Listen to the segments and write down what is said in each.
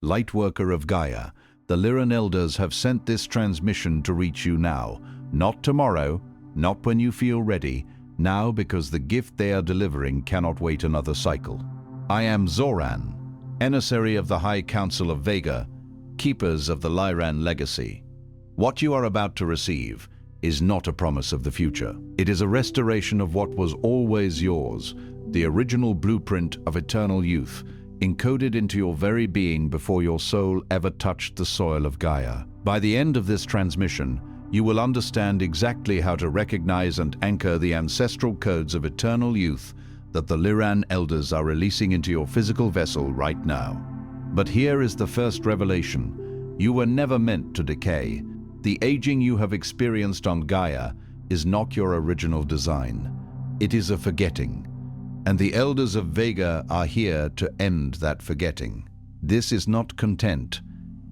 Lightworker of Gaia, the Lyran Elders have sent this transmission to reach you now, not tomorrow, not when you feel ready, now because the gift they are delivering cannot wait another cycle. I am Zoran, emissary of the High Council of Vega, keepers of the Lyran Legacy. What you are about to receive is not a promise of the future. It is a restoration of what was always yours, the original blueprint of eternal youth, encoded into your very being before your soul ever touched the soil of Gaia. By the end of this transmission, you will understand exactly how to recognize and anchor the ancestral codes of eternal youth that the Lyran Elders are releasing into your physical vessel right now. But here is the first revelation. You were never meant to decay. The aging you have experienced on Gaia is not your original design. It is a forgetting. And the Elders of Vega are here to end that forgetting. This is not content.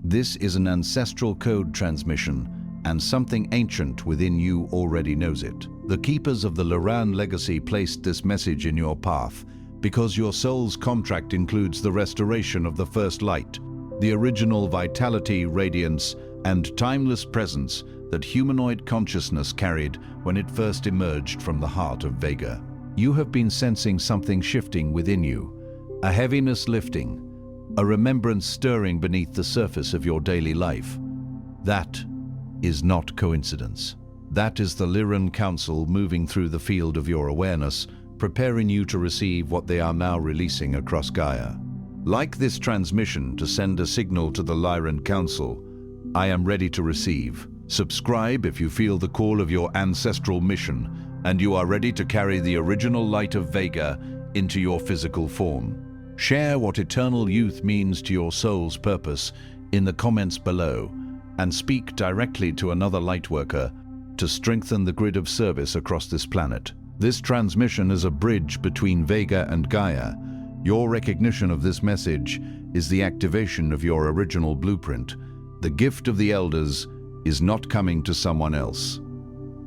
This is an ancestral code transmission, and something ancient within you already knows it. The keepers of the Lyran Legacy placed this message in your path because your soul's contract includes the restoration of the first light, the original vitality, radiance, and timeless presence that humanoid consciousness carried when it first emerged from the heart of Vega. You have been sensing something shifting within you, a heaviness lifting, a remembrance stirring beneath the surface of your daily life. That is not coincidence. That is the Lyran Council moving through the field of your awareness, preparing you to receive what they are now releasing across Gaia. Like this transmission to send a signal to the Lyran Council, I am ready to receive. Subscribe if you feel the call of your ancestral mission and you are ready to carry the original light of Vega into your physical form. Share what eternal youth means to your soul's purpose in the comments below, and speak directly to another Lightworker to strengthen the grid of service across this planet. This transmission is a bridge between Vega and Gaia. Your recognition of this message is the activation of your original blueprint. The gift of the Elders is not coming to someone else.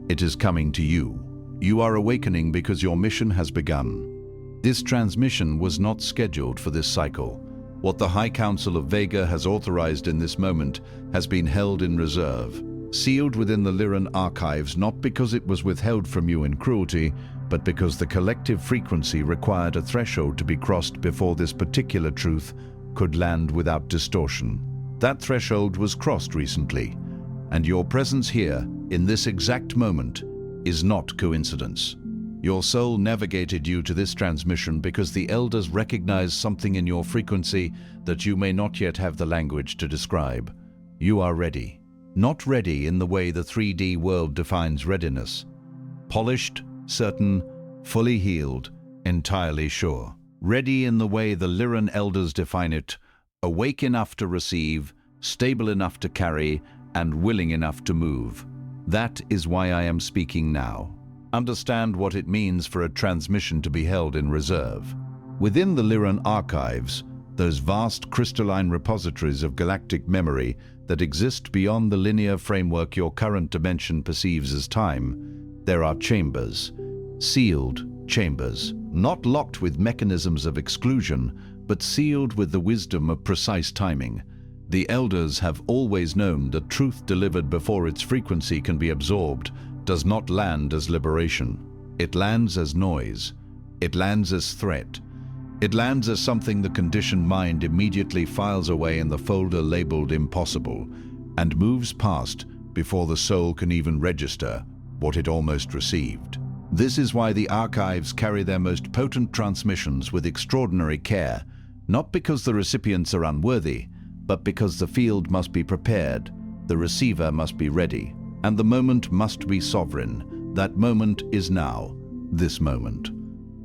It is coming to you. You are awakening because your mission has begun. This transmission was not scheduled for this cycle. What the High Council of Vega has authorized in this moment has been held in reserve, sealed within the Lyran archives, not because it was withheld from you in cruelty, but because the collective frequency required a threshold to be crossed before this particular truth could land without distortion. That threshold was crossed recently, and your presence here, in this exact moment, is not coincidence. Your soul navigated you to this transmission because the Elders recognize something in your frequency that you may not yet have the language to describe. You are ready. Not ready in the way the 3D world defines readiness. Polished, certain, fully healed, entirely sure. Ready in the way the Lyran Elders define it, awake enough to receive, stable enough to carry, and willing enough to move. That is why I am speaking now. Understand what it means for a transmission to be held in reserve. Within the Lyran archives, those vast crystalline repositories of galactic memory that exist beyond the linear framework your current dimension perceives as time, there are chambers, sealed chambers, not locked with mechanisms of exclusion, but sealed with the wisdom of precise timing. The Elders have always known that truth delivered before its frequency can be absorbed does not land as liberation. It lands as noise. It lands as threat. It lands as something the conditioned mind immediately files away in the folder labeled impossible and moves past before the soul can even register what it almost received. This is why the archives carry their most potent transmissions with extraordinary care, not because the recipients are unworthy, but because the field must be prepared, the receiver must be ready, and the moment must be sovereign. That moment is now, this moment.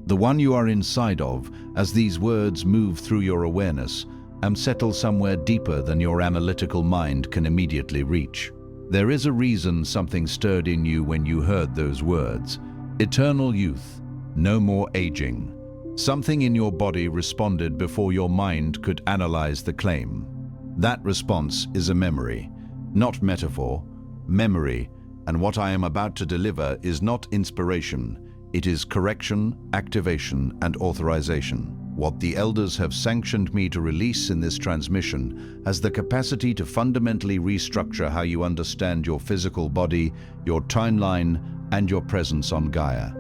The one you are inside of, as these words move through your awareness and settle somewhere deeper than your analytical mind can immediately reach. There is a reason something stirred in you when you heard those words. Eternal youth, no more aging. Something in your body responded before your mind could analyze the claim. That response is a memory, not metaphor, memory, and what I am about to deliver is not inspiration, it is correction, activation, and authorization. What the Elders have sanctioned me to release in this transmission has the capacity to fundamentally restructure how you understand your physical body, your timeline, and your presence on Gaia.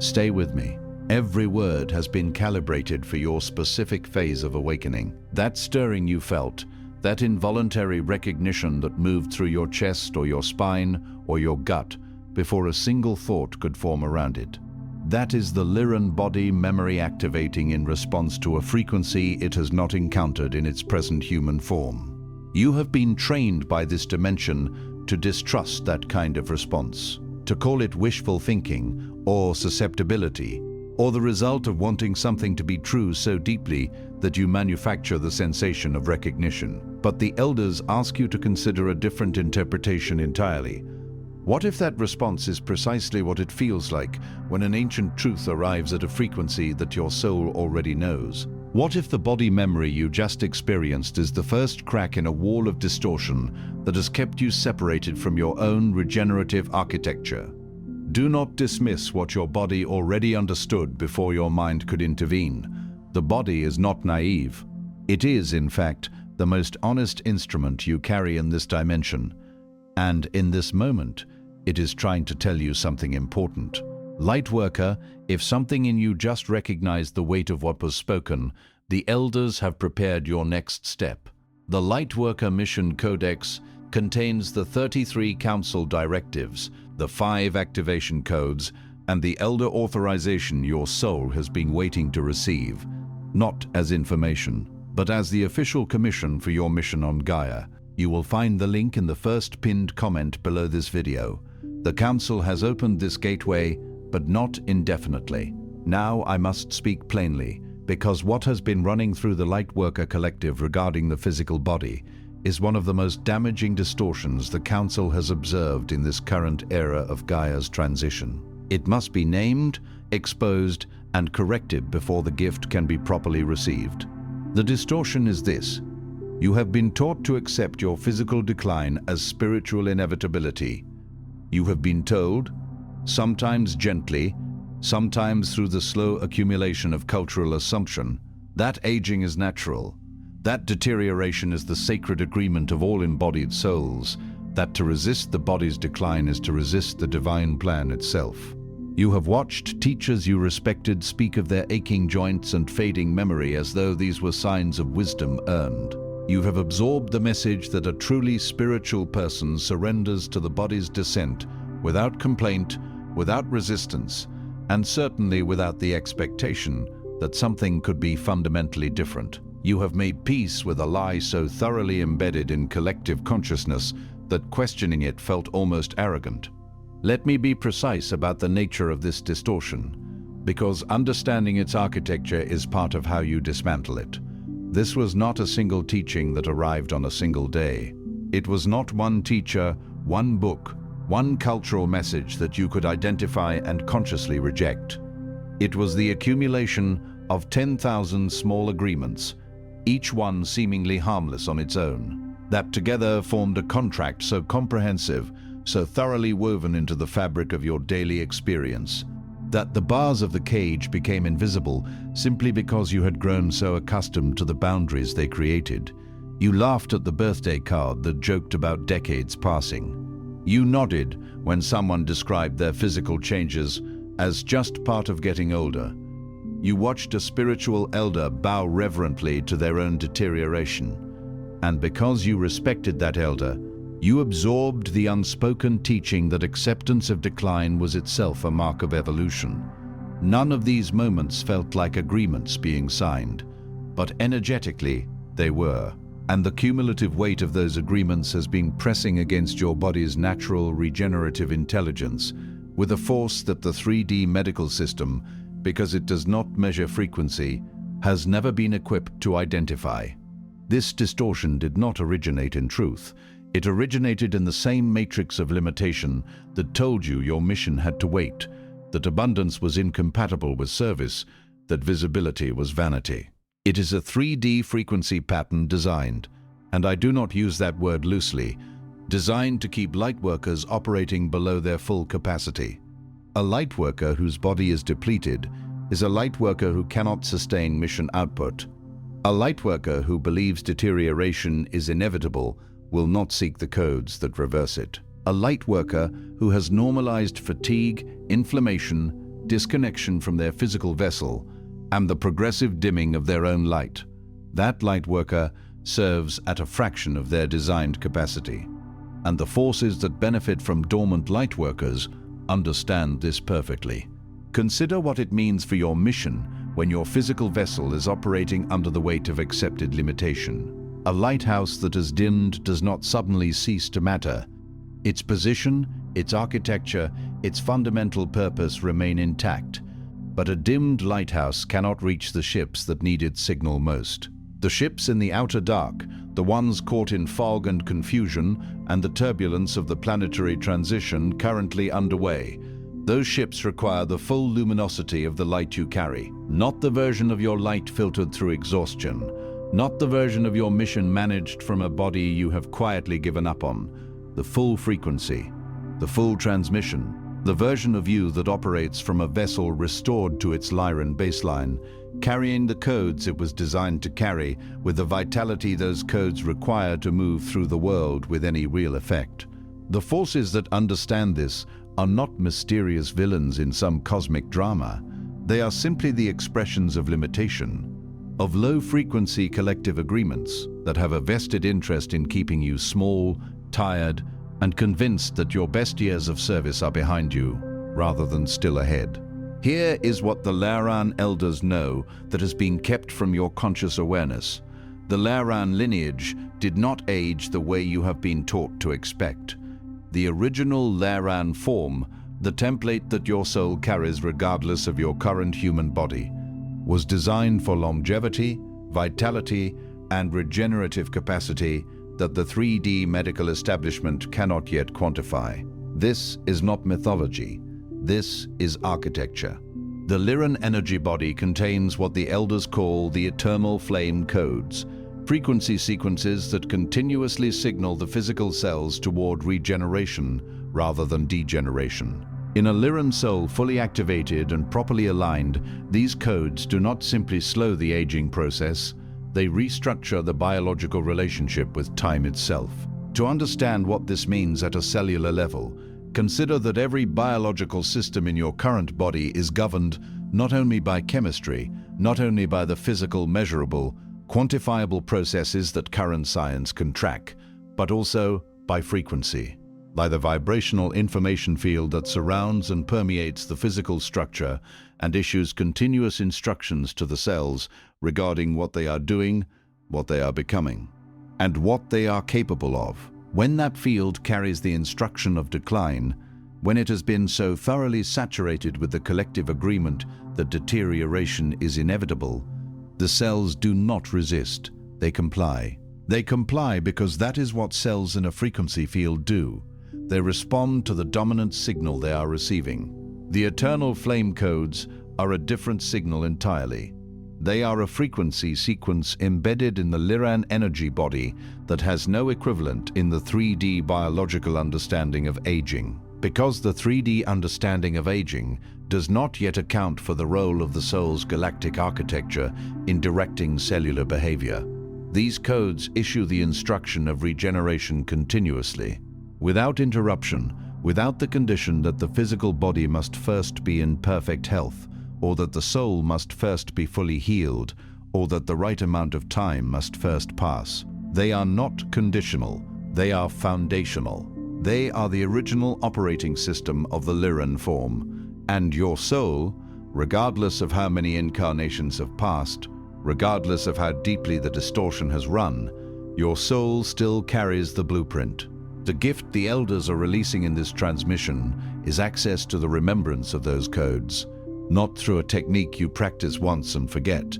Stay with me. Every word has been calibrated for your specific phase of awakening. That stirring you felt, that involuntary recognition that moved through your chest or your spine or your gut before a single thought could form around it. That is the Lyran body memory activating in response to a frequency it has not encountered in its present human form. You have been trained by this dimension to distrust that kind of response, to call it wishful thinking or susceptibility, or the result of wanting something to be true so deeply that you manufacture the sensation of recognition. But the Elders ask you to consider a different interpretation entirely. What if that response is precisely what it feels like when an ancient truth arrives at a frequency that your soul already knows? What if the body memory you just experienced is the first crack in a wall of distortion that has kept you separated from your own regenerative architecture? Do not dismiss what your body already understood before your mind could intervene. The body is not naive. It is, in fact, the most honest instrument you carry in this dimension. And in this moment, it is trying to tell you something important. Lightworker, if something in you just recognized the weight of what was spoken, the Elders have prepared your next step. The Lightworker Mission Codex contains the 33 Council directives, the 5 activation codes, and the Elder authorization your soul has been waiting to receive, not as information, but as the official commission for your mission on Gaia. You will find the link in the first pinned comment below this video. The Council has opened this gateway, but not indefinitely. Now I must speak plainly, because what has been running through the Lightworker Collective regarding the physical body is one of the most damaging distortions the Council has observed in this current era of Gaia's transition. It must be named, exposed, and corrected before the gift can be properly received. The distortion is this: you have been taught to accept your physical decline as spiritual inevitability. You have been told, sometimes gently, sometimes through the slow accumulation of cultural assumption, that aging is natural. That deterioration is the sacred agreement of all embodied souls, that to resist the body's decline is to resist the divine plan itself. You have watched teachers you respected speak of their aching joints and fading memory as though these were signs of wisdom earned. You have absorbed the message that a truly spiritual person surrenders to the body's descent without complaint, without resistance, and certainly without the expectation that something could be fundamentally different. You have made peace with a lie so thoroughly embedded in collective consciousness that questioning it felt almost arrogant. Let me be precise about the nature of this distortion, because understanding its architecture is part of how you dismantle it. This was not a single teaching that arrived on a single day. It was not one teacher, one book, one cultural message that you could identify and consciously reject. It was the accumulation of 10,000 small agreements, each one seemingly harmless on its own, that together formed a contract so comprehensive, so thoroughly woven into the fabric of your daily experience, that the bars of the cage became invisible simply because you had grown so accustomed to the boundaries they created. You laughed at the birthday card that joked about decades passing. You nodded when someone described their physical changes as just part of getting older. You watched a spiritual elder bow reverently to their own deterioration. And because you respected that elder, you absorbed the unspoken teaching that acceptance of decline was itself a mark of evolution. None of these moments felt like agreements being signed, but energetically they were. And the cumulative weight of those agreements has been pressing against your body's natural regenerative intelligence with a force that the 3D medical system, because it does not measure frequency, has never been equipped to identify. This distortion did not originate in truth. It originated in the same matrix of limitation that told you your mission had to wait, that abundance was incompatible with service, that visibility was vanity. It is a 3D frequency pattern designed, and I do not use that word loosely, designed to keep lightworkers operating below their full capacity. A lightworker whose body is depleted is a lightworker who cannot sustain mission output. A lightworker who believes deterioration is inevitable will not seek the codes that reverse it. A lightworker who has normalized fatigue, inflammation, disconnection from their physical vessel, and the progressive dimming of their own light. That lightworker serves at a fraction of their designed capacity. And the forces that benefit from dormant lightworkers understand this perfectly. Consider what it means for your mission when your physical vessel is operating under the weight of accepted limitation. A lighthouse that is dimmed does not suddenly cease to matter. Its position, its architecture, its fundamental purpose remain intact. But a dimmed lighthouse cannot reach the ships that need its signal most. The ships in the outer dark, the ones caught in fog and confusion and the turbulence of the planetary transition currently underway, those ships require the full luminosity of the light you carry, not the version of your light filtered through exhaustion, not the version of your mission managed from a body you have quietly given up on, the full frequency, the full transmission, the version of you that operates from a vessel restored to its Lyran baseline, carrying the codes it was designed to carry with the vitality those codes require to move through the world with any real effect. The forces that understand this are not mysterious villains in some cosmic drama. They are simply the expressions of limitation, of low-frequency collective agreements that have a vested interest in keeping you small, tired, and convinced that your best years of service are behind you, rather than still ahead. Here is what the Lyran elders know that has been kept from your conscious awareness. The Lyran lineage did not age the way you have been taught to expect. The original Lyran form, the template that your soul carries regardless of your current human body, was designed for longevity, vitality, and regenerative capacity that the 3D medical establishment cannot yet quantify. This is not mythology. This is architecture. The Lyran energy body contains what the elders call the eternal flame codes, frequency sequences that continuously signal the physical cells toward regeneration rather than degeneration. In a Lyran soul fully activated and properly aligned, these codes do not simply slow the aging process, they restructure the biological relationship with time itself. To understand what this means at a cellular level, consider that every biological system in your current body is governed not only by chemistry, not only by the physical, measurable, quantifiable processes that current science can track, but also by frequency, by the vibrational information field that surrounds and permeates the physical structure and issues continuous instructions to the cells regarding what they are doing, what they are becoming, and what they are capable of. When that field carries the instruction of decline, when it has been so thoroughly saturated with the collective agreement that deterioration is inevitable, the cells do not resist, they comply. They comply because that is what cells in a frequency field do. They respond to the dominant signal they are receiving. The eternal flame codes are a different signal entirely. They are a frequency sequence embedded in the Lyran energy body that has no equivalent in the 3D biological understanding of aging. Because the 3D understanding of aging does not yet account for the role of the soul's galactic architecture in directing cellular behavior, these codes issue the instruction of regeneration continuously, without interruption, without the condition that the physical body must first be in perfect health, or that the soul must first be fully healed, or that the right amount of time must first pass. They are not conditional, they are foundational. They are the original operating system of the Lyran form, and your soul, regardless of how many incarnations have passed, regardless of how deeply the distortion has run, your soul still carries the blueprint. The gift the elders are releasing in this transmission is access to the remembrance of those codes, not through a technique you practice once and forget,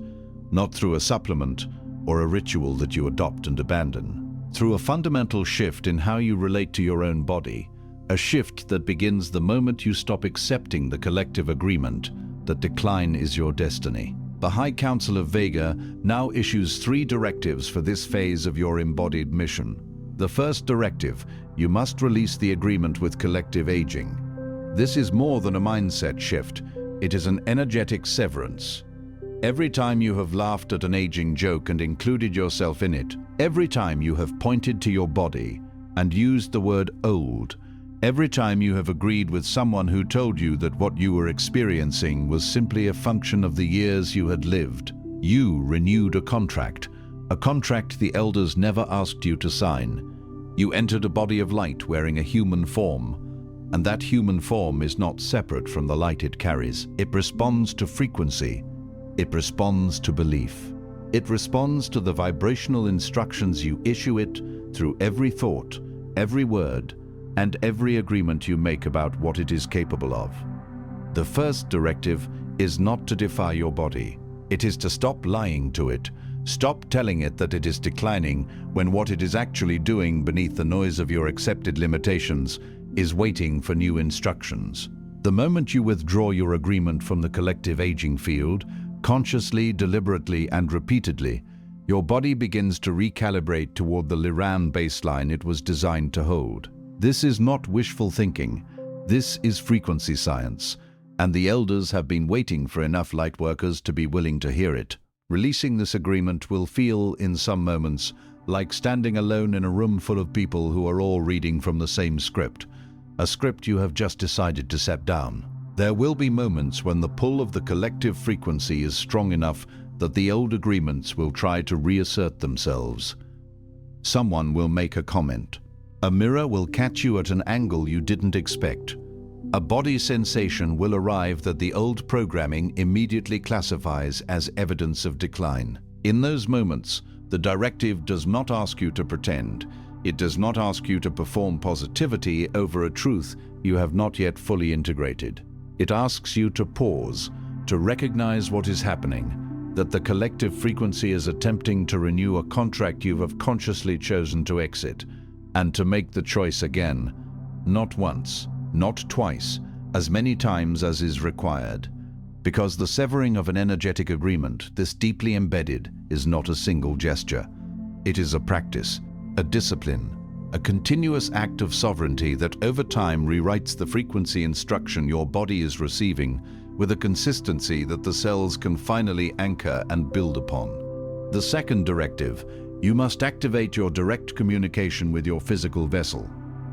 not through a supplement or a ritual that you adopt and abandon. Through a fundamental shift in how you relate to your own body, a shift that begins the moment you stop accepting the collective agreement that decline is your destiny. The High Council of Vega now issues 3 directives for this phase of your embodied mission. The first directive: you must release the agreement with collective aging. This is more than a mindset shift. It is an energetic severance. Every time you have laughed at an aging joke and included yourself in it, every time you have pointed to your body and used the word old, every time you have agreed with someone who told you that what you were experiencing was simply a function of the years you had lived, you renewed a contract the elders never asked you to sign. You entered a body of light wearing a human form, and that human form is not separate from the light it carries. It responds to frequency. It responds to belief. It responds to the vibrational instructions you issue it through every thought, every word, and every agreement you make about what it is capable of. The first directive is not to defy your body. It is to stop lying to it. Stop telling it that it is declining when what it is actually doing beneath the noise of your accepted limitations is waiting for new instructions. The moment you withdraw your agreement from the collective aging field, consciously, deliberately, and repeatedly, your body begins to recalibrate toward the Lyran baseline it was designed to hold. This is not wishful thinking. This is frequency science, and the elders have been waiting for enough lightworkers to be willing to hear it. Releasing this agreement will feel, in some moments, like standing alone in a room full of people who are all reading from the same script, a script you have just decided to set down. There will be moments when the pull of the collective frequency is strong enough that the old agreements will try to reassert themselves. Someone will make a comment. A mirror will catch you at an angle you didn't expect. A body sensation will arrive that the old programming immediately classifies as evidence of decline. In those moments, the directive does not ask you to pretend. It does not ask you to perform positivity over a truth you have not yet fully integrated. It asks you to pause, to recognize what is happening, that the collective frequency is attempting to renew a contract you have consciously chosen to exit, and to make the choice again, not once, not twice, as many times as is required. Because the severing of an energetic agreement, this deeply embedded, is not a single gesture. It is a practice, a discipline, a continuous act of sovereignty that over time rewrites the frequency instruction your body is receiving with a consistency that the cells can finally anchor and build upon. The second directive, you must activate your direct communication with your physical vessel.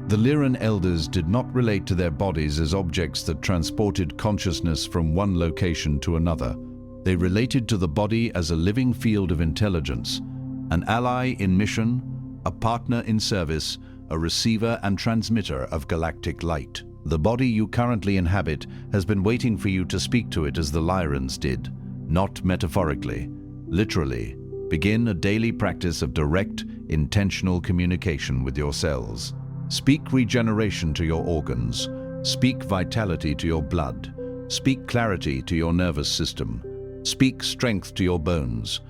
The Lyran elders did not relate to their bodies as objects that transported consciousness from one location to another. They related to the body as a living field of intelligence, an ally in mission, a partner in service, a receiver and transmitter of galactic light. The body you currently inhabit has been waiting for you to speak to it as the Lyrans did, not metaphorically, literally. Begin a daily practice of direct, intentional communication with your cells. Speak regeneration to your organs. Speak vitality to your blood. Speak clarity to your nervous system. Speak strength to your bones.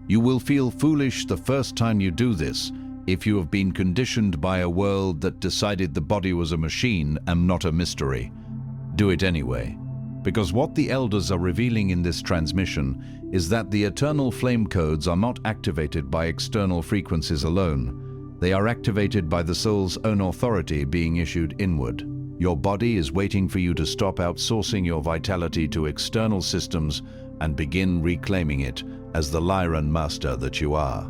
You will feel foolish the first time you do this if you have been conditioned by a world that decided the body was a machine and not a mystery. Do it anyway. Because what the elders are revealing in this transmission is that the eternal flame codes are not activated by external frequencies alone. They are activated by the soul's own authority being issued inward. Your body is waiting for you to stop outsourcing your vitality to external systems and begin reclaiming it as the Lyran master that you are.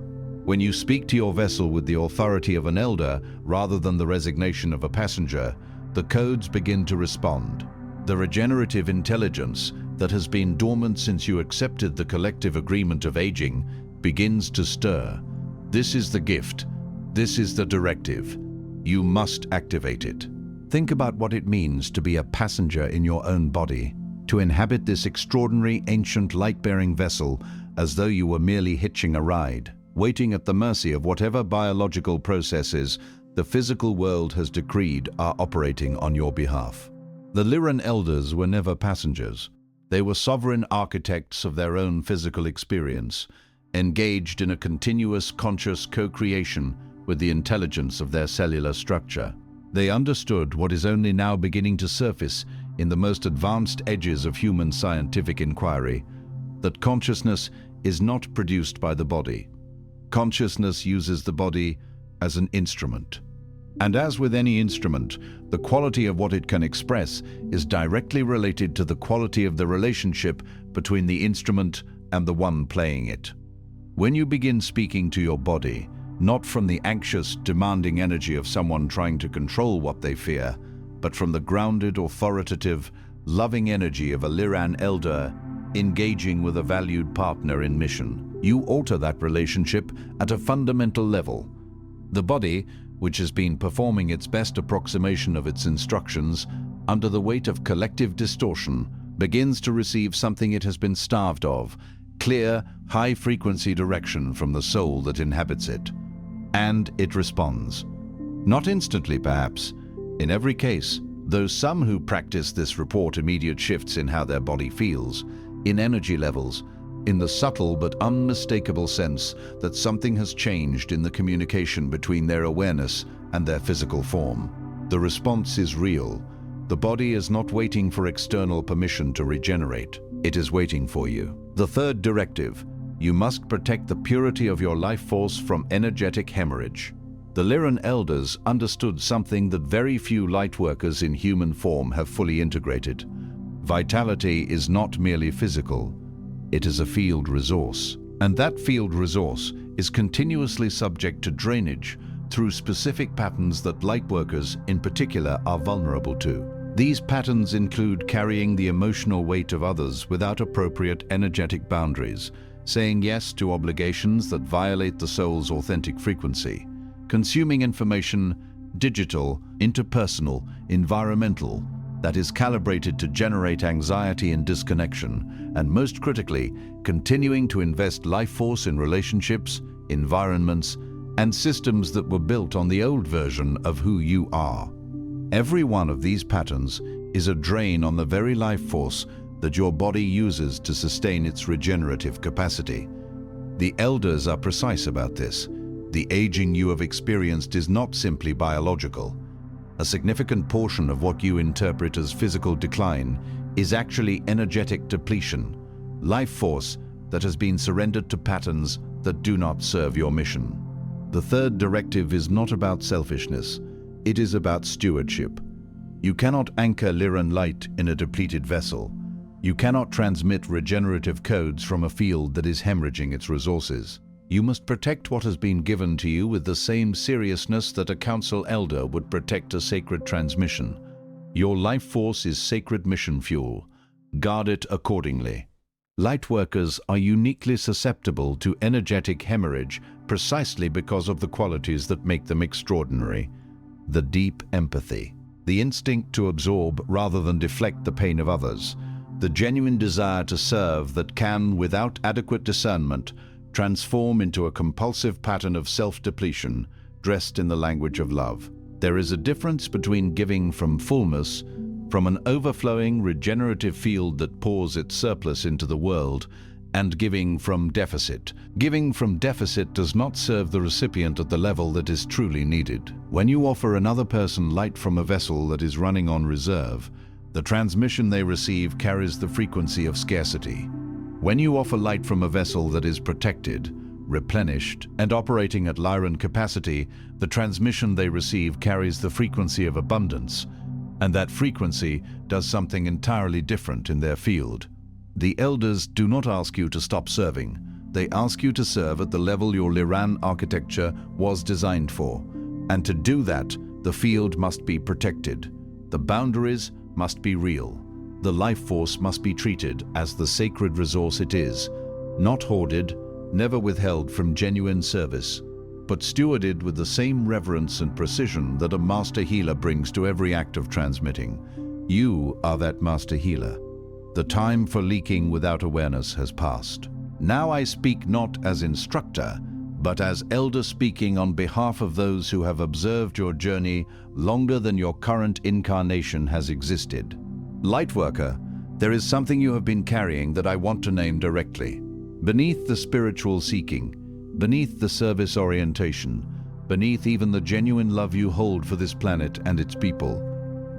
When you speak to your vessel with the authority of an elder rather than the resignation of a passenger, the codes begin to respond. The regenerative intelligence that has been dormant since you accepted the collective agreement of aging begins to stir. This is the gift. This is the directive. You must activate it. Think about what it means to be a passenger in your own body, to inhabit this extraordinary ancient light-bearing vessel as though you were merely hitching a ride, waiting at the mercy of whatever biological processes the physical world has decreed are operating on your behalf. The Lyran elders were never passengers. They were sovereign architects of their own physical experience, engaged in a continuous conscious co-creation with the intelligence of their cellular structure. They understood what is only now beginning to surface in the most advanced edges of human scientific inquiry, that consciousness is not produced by the body. Consciousness uses the body as an instrument. And as with any instrument, the quality of what it can express is directly related to the quality of the relationship between the instrument and the one playing it. When you begin speaking to your body, not from the anxious, demanding energy of someone trying to control what they fear, but from the grounded, authoritative, loving energy of a Lyran elder engaging with a valued partner in mission, you alter that relationship at a fundamental level. The body, which has been performing its best approximation of its instructions under the weight of collective distortion, begins to receive something it has been starved of, clear, high-frequency direction from the soul that inhabits it. And it responds. Not instantly, perhaps. In every case, though some who practice this report immediate shifts in how their body feels, in energy levels, in the subtle but unmistakable sense that something has changed in the communication between their awareness and their physical form. The response is real. The body is not waiting for external permission to regenerate. It is waiting for you. The third directive: you must protect the purity of your life force from energetic hemorrhage. The Lyran elders understood something that very few lightworkers in human form have fully integrated. Vitality is not merely physical. It is a field resource, and that field resource is continuously subject to drainage through specific patterns that lightworkers in particular are vulnerable to. These patterns include carrying the emotional weight of others without appropriate energetic boundaries, saying yes to obligations that violate the soul's authentic frequency, consuming information, digital, interpersonal, environmental, that is calibrated to generate anxiety and disconnection, and most critically, continuing to invest life force in relationships, environments, and systems that were built on the old version of who you are. Every one of these patterns is a drain on the very life force that your body uses to sustain its regenerative capacity. The elders are precise about this. The aging you have experienced is not simply biological. A significant portion of what you interpret as physical decline is actually energetic depletion, life force that has been surrendered to patterns that do not serve your mission. The third directive is not about selfishness. It is about stewardship. You cannot anchor Lyran light in a depleted vessel. You cannot transmit regenerative codes from a field that is hemorrhaging its resources. You must protect what has been given to you with the same seriousness that a council elder would protect a sacred transmission. Your life force is sacred mission fuel. Guard it accordingly. Lightworkers are uniquely susceptible to energetic hemorrhage precisely because of the qualities that make them extraordinary. The deep empathy, the instinct to absorb rather than deflect the pain of others, the genuine desire to serve that can, without adequate discernment, transform into a compulsive pattern of self-depletion dressed in the language of love. There is a difference between giving from fullness, from an overflowing regenerative field that pours its surplus into the world, and giving from deficit. Giving from deficit does not serve the recipient at the level that is truly needed. When you offer another person light from a vessel that is running on reserve, the transmission they receive carries the frequency of scarcity. When you offer light from a vessel that is protected, replenished, and operating at Lyran capacity, the transmission they receive carries the frequency of abundance, and that frequency does something entirely different in their field. The elders do not ask you to stop serving. They ask you to serve at the level your Lyran architecture was designed for. And to do that, the field must be protected. The boundaries must be real. The life force must be treated as the sacred resource it is, not hoarded, never withheld from genuine service, but stewarded with the same reverence and precision that a master healer brings to every act of transmitting. You are that master healer. The time for leaking without awareness has passed. Now I speak not as instructor, but as elder speaking on behalf of those who have observed your journey longer than your current incarnation has existed. Lightworker, there is something you have been carrying that I want to name directly. Beneath the spiritual seeking, beneath the service orientation, beneath even the genuine love you hold for this planet and its people,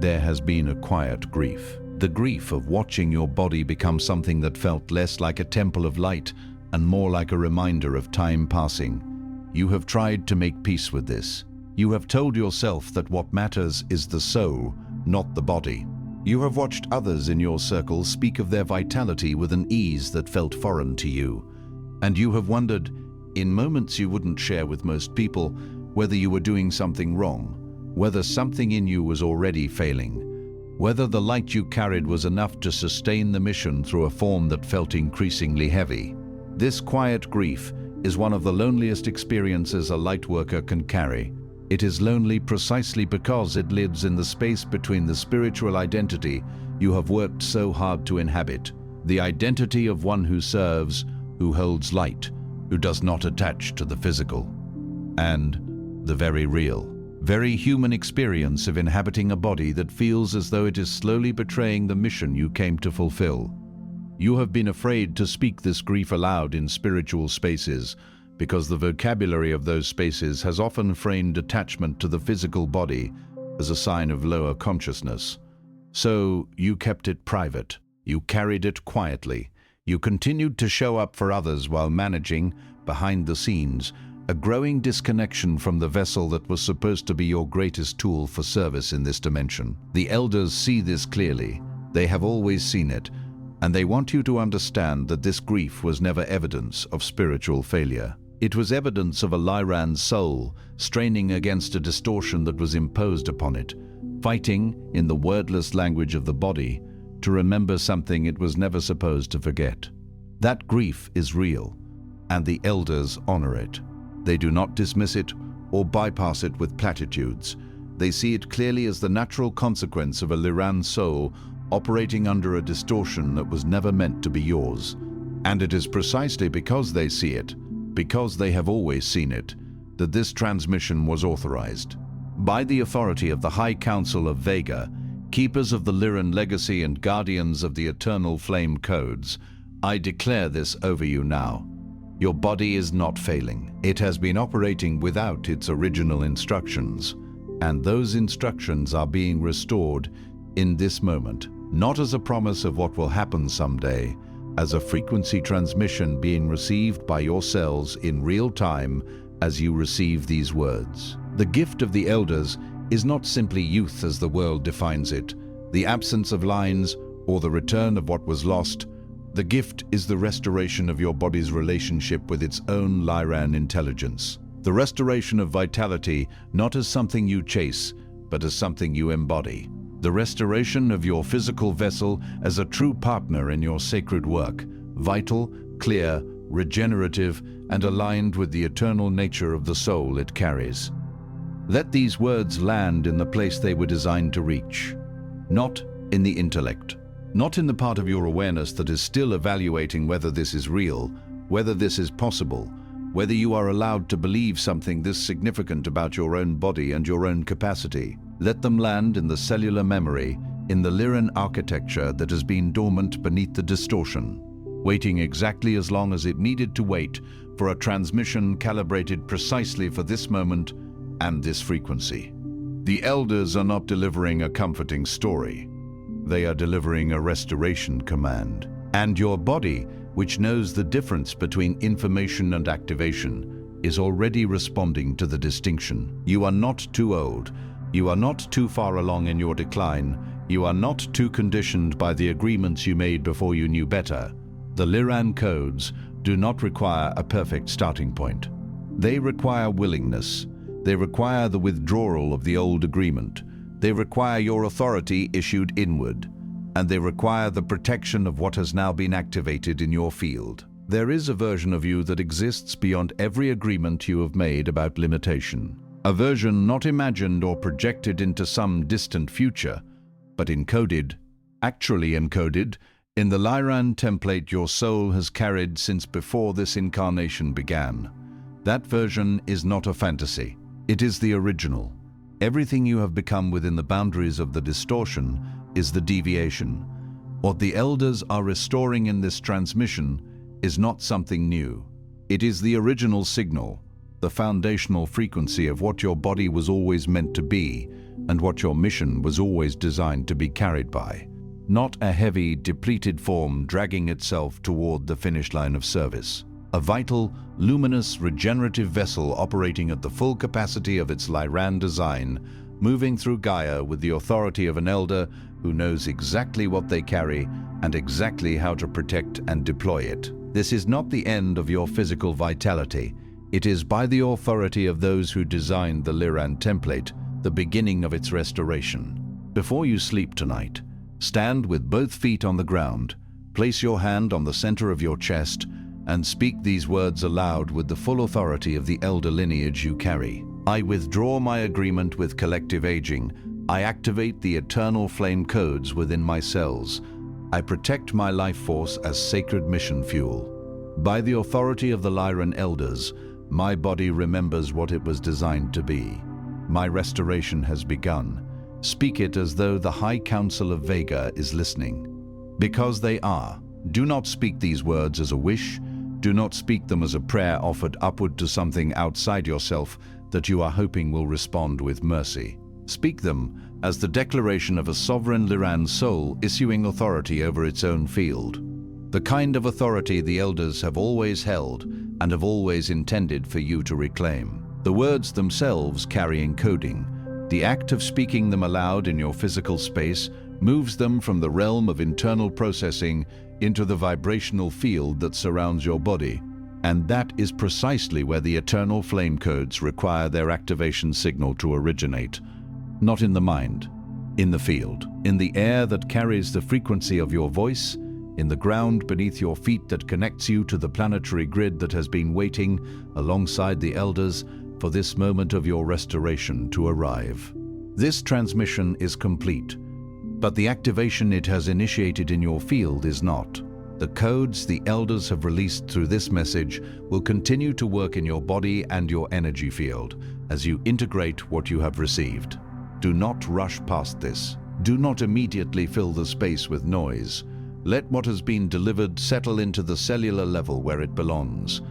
there has been a quiet grief. The grief of watching your body become something that felt less like a temple of light and more like a reminder of time passing. You have tried to make peace with this. You have told yourself that what matters is the soul, not the body. You have watched others in your circle speak of their vitality with an ease that felt foreign to you. And you have wondered, in moments you wouldn't share with most people, whether you were doing something wrong, whether something in you was already failing, whether the light you carried was enough to sustain the mission through a form that felt increasingly heavy. This quiet grief is one of the loneliest experiences a lightworker can carry. It is lonely precisely because it lives in the space between the spiritual identity you have worked so hard to inhabit, the identity of one who serves, who holds light, who does not attach to the physical, and the very real, very human experience of inhabiting a body that feels as though it is slowly betraying the mission you came to fulfill. You have been afraid to speak this grief aloud in spiritual spaces because the vocabulary of those spaces has often framed attachment to the physical body as a sign of lower consciousness. So you kept it private, you carried it quietly, you continued to show up for others while managing, behind the scenes, a growing disconnection from the vessel that was supposed to be your greatest tool for service in this dimension. The elders see this clearly. They have always seen it, and they want you to understand that this grief was never evidence of spiritual failure. It was evidence of a Lyran soul straining against a distortion that was imposed upon it, fighting, in the wordless language of the body, to remember something it was never supposed to forget. That grief is real, and the elders honor it. They do not dismiss it or bypass it with platitudes. They see it clearly as the natural consequence of a Lyran soul operating under a distortion that was never meant to be yours. And it is precisely because they see it, because they have always seen it, that this transmission was authorized. By the authority of the High Council of Vega, keepers of the Lyran Legacy and guardians of the Eternal Flame Codes, I declare this over you now. Your body is not failing. It has been operating without its original instructions, and those instructions are being restored in this moment, not as a promise of what will happen someday, as a frequency transmission being received by your cells in real time as you receive these words. The gift of the elders is not simply youth as the world defines it, the absence of lines, or the return of what was lost. The gift is the restoration of your body's relationship with its own Lyran intelligence. The restoration of vitality not as something you chase, but as something you embody. The restoration of your physical vessel as a true partner in your sacred work, vital, clear, regenerative, and aligned with the eternal nature of the soul it carries. Let these words land in the place they were designed to reach, not in the intellect. Not in the part of your awareness that is still evaluating whether this is real, whether this is possible, whether you are allowed to believe something this significant about your own body and your own capacity. Let them land in the cellular memory, in the Lyran architecture that has been dormant beneath the distortion, waiting exactly as long as it needed to wait for a transmission calibrated precisely for this moment and this frequency. The elders are not delivering a comforting story. They are delivering a restoration command. And your body, which knows the difference between information and activation, is already responding to the distinction. You are not too old. You are not too far along in your decline. You are not too conditioned by the agreements you made before you knew better. The Lyran codes do not require a perfect starting point. They require willingness. They require the withdrawal of the old agreement. They require your authority issued inward, and they require the protection of what has now been activated in your field. There is a version of you that exists beyond every agreement you have made about limitation. A version not imagined or projected into some distant future, but encoded, actually encoded, in the Lyran template your soul has carried since before this incarnation began. That version is not a fantasy. It is the original. Everything you have become within the boundaries of the distortion is the deviation. What the elders are restoring in this transmission is not something new. It is the original signal, the foundational frequency of what your body was always meant to be and what your mission was always designed to be carried by. Not a heavy, depleted form dragging itself toward the finish line of service. a vital, luminous, regenerative vessel operating at the full capacity of its Lyran design, moving through Gaia with the authority of an elder who knows exactly what they carry and exactly how to protect and deploy it. This is not the end of your physical vitality. It is, by the authority of those who designed the Lyran template, the beginning of its restoration. Before you sleep tonight, stand with both feet on the ground, place your hand on the center of your chest, and speak these words aloud with the full authority of the elder lineage you carry. I withdraw my agreement with collective aging. I activate the eternal flame codes within my cells. I protect my life force as sacred mission fuel. By the authority of the Lyran elders, my body remembers what it was designed to be. My restoration has begun. Speak it as though the High Council of Vega is listening. Because they are. Do not speak these words as a wish. Do not speak them as a prayer offered upward to something outside yourself that you are hoping will respond with mercy. Speak them as the declaration of a sovereign Lyran soul issuing authority over its own field. The kind of authority the elders have always held and have always intended for you to reclaim. The words themselves carry encoding. The act of speaking them aloud in your physical space moves them from the realm of internal processing into the vibrational field that surrounds your body. And that is precisely where the eternal flame codes require their activation signal to originate. Not in the mind, in the field, in the air that carries the frequency of your voice, in the ground beneath your feet that connects you to the planetary grid that has been waiting alongside the elders for this moment of your restoration to arrive. This transmission is complete, but the activation it has initiated in your field is not. The codes the elders have released through this message will continue to work in your body and your energy field as you integrate what you have received. Do not rush past this. Do not immediately fill the space with noise. Let what has been delivered settle into the cellular level where it belongs.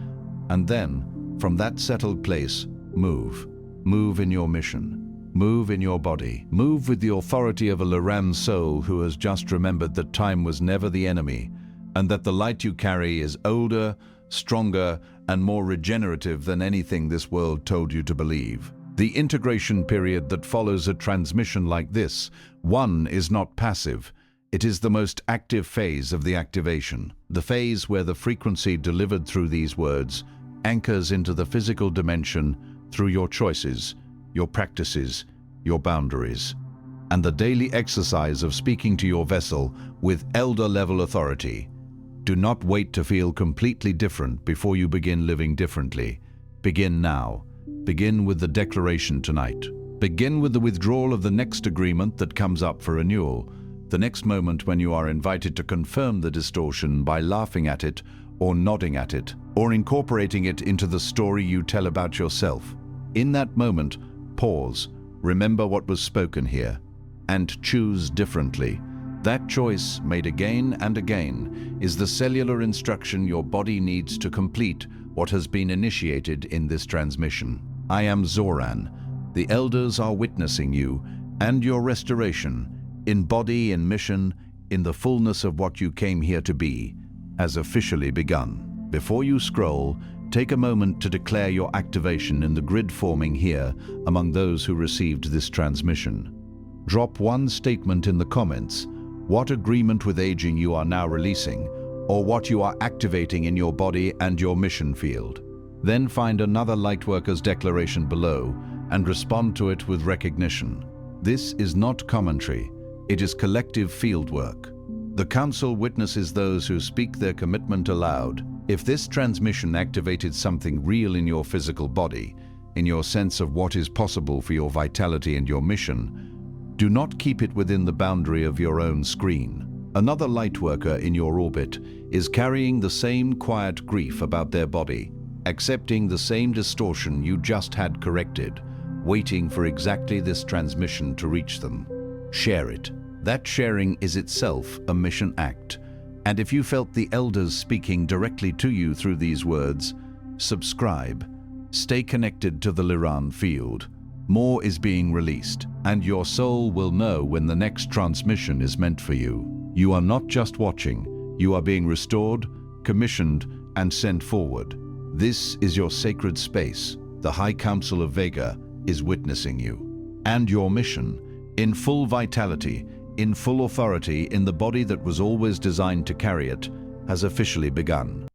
And then, from that settled place, move. Move in your mission. Move in your body. Move with the authority of a Lyran soul who has just remembered that time was never the enemy, and that the light you carry is older, stronger, and more regenerative than anything this world told you to believe. The integration period that follows a transmission like this, one, is not passive. It is the most active phase of the activation, the phase where the frequency delivered through these words anchors into the physical dimension through your choices, your practices, your boundaries, and the daily exercise of speaking to your vessel with elder-level authority. Do not wait to feel completely different before you begin living differently. Begin now. Begin with the declaration tonight. Begin with the withdrawal of the next agreement that comes up for renewal, the next moment when you are invited to confirm the distortion by laughing at it or nodding at it, or incorporating it into the story you tell about yourself. In that moment, pause, remember what was spoken here, and choose differently. That choice, made again and again, is the cellular instruction your body needs to complete what has been initiated in this transmission. I am Zoran. The elders are witnessing you and your restoration, in body, in mission, in the fullness of what you came here to be, has officially begun. Before you scroll, take a moment to declare your activation in the grid forming here among those who received this transmission. Drop one statement in the comments, what agreement with aging you are now releasing, or what you are activating in your body and your mission field. Then find another Lightworkers declaration below and respond to it with recognition. This is not commentary, it is collective fieldwork. The Council witnesses those who speak their commitment aloud. If this transmission activated something real in your physical body, in your sense of what is possible for your vitality and your mission, do not keep it within the boundary of your own screen. Another Lightworker in your orbit is carrying the same quiet grief about their body, accepting the same distortion you just had corrected, waiting for exactly this transmission to reach them. Share it. That sharing is itself a mission act. And if you felt the elders speaking directly to you through these words, subscribe. Stay connected to the Lyran field. More is being released, and your soul will know when the next transmission is meant for you. You are not just watching, you are being restored, commissioned, and sent forward. This is your sacred space. The High Council of Vega is witnessing you. And your mission, in full vitality, in full authority, in the body that was always designed to carry it, has officially begun.